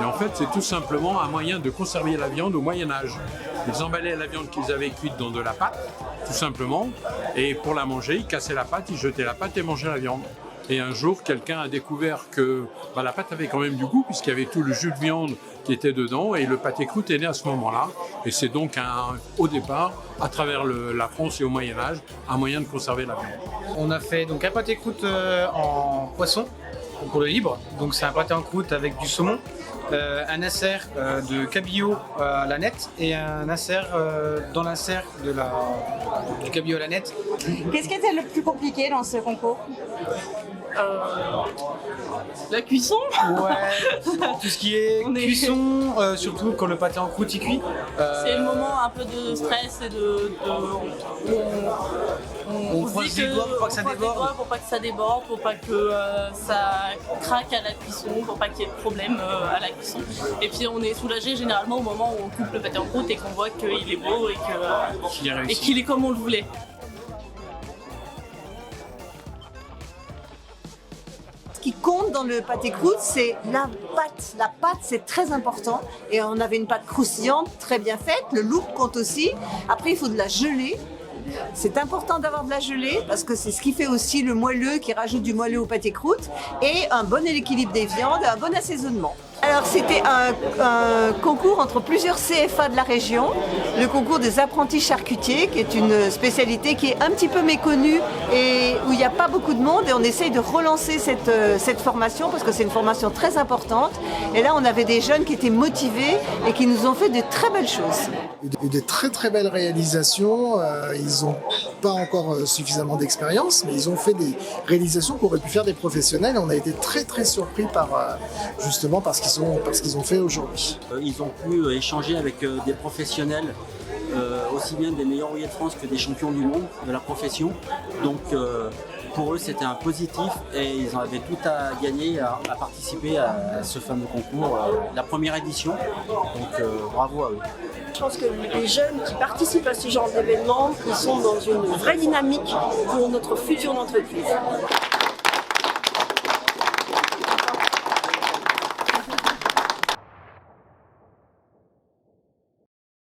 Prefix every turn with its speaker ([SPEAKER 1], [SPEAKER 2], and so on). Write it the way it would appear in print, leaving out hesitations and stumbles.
[SPEAKER 1] Et en fait, c'est tout simplement un moyen de conserver la viande au Moyen-Âge. Ils emballaient la viande qu'ils avaient cuite dans de la pâte, tout simplement, et pour la manger, ils cassaient la pâte, ils jetaient la pâte et mangeaient la viande. Et un jour, quelqu'un a découvert que la pâte avait quand même du goût, puisqu'il y avait tout le jus de viande qui était dedans, et le pâté croûte est né à ce moment-là. Et c'est donc, au départ, à travers la France et au Moyen-Âge, un moyen de conserver la viande.
[SPEAKER 2] On a fait donc un pâté croûte en poisson pour le libre, donc c'est un pâté en croûte avec du saumon, un insert de cabillaud à la nette et un insert dans l'insert du cabillaud à la nette.
[SPEAKER 3] Qu'est-ce qui était le plus compliqué dans ce concours?
[SPEAKER 4] La cuisson.
[SPEAKER 2] Ouais, tout ce qui est cuisson, surtout quand le pâté en croûte il cuit.
[SPEAKER 4] C'est le moment un peu de stress et
[SPEAKER 2] on croise les doigts pour pas que ça déborde.
[SPEAKER 4] Pour pas que ça déborde, pour pas que ça craque à la cuisson, pour pas qu'il y ait de problème à la cuisson. Et puis on est soulagé généralement au moment où on coupe le pâté en croûte et qu'on voit qu'il est beau et qu'il est comme on le voulait.
[SPEAKER 3] Ce qui compte dans le pâté croûte, c'est la pâte. La pâte, c'est très important. Et on avait une pâte croustillante, très bien faite. Le look compte aussi. Après, il faut de la gelée. C'est important d'avoir de la gelée parce que c'est ce qui fait aussi le moelleux, qui rajoute du moelleux au pâté croûte. Et un bon équilibre des viandes, un bon assaisonnement. Alors c'était un concours entre plusieurs CFA de la région, le concours des apprentis charcutiers, qui est une spécialité qui est un petit peu méconnue et où il n'y a pas beaucoup de monde, et on essaye de relancer cette formation parce que c'est une formation très importante. Et là on avait des jeunes qui étaient motivés et qui nous ont fait de très belles choses.
[SPEAKER 5] De très très belles réalisations, ils n'ont pas encore suffisamment d'expérience, mais ils ont fait des réalisations qu'auraient pu faire des professionnels, et on a été très très surpris justement par ce qu'ils ont fait aujourd'hui.
[SPEAKER 6] Ils ont pu échanger avec des professionnels, aussi bien des meilleurs ouvriers de France que des champions du monde de la profession. Donc pour eux c'était un positif et ils avaient tout à gagner à participer à ce fameux concours, la première édition. Donc bravo à eux.
[SPEAKER 7] Je pense que les jeunes qui participent à ce genre d'événement, ils sont dans une vraie dynamique pour notre futur d'entreprise.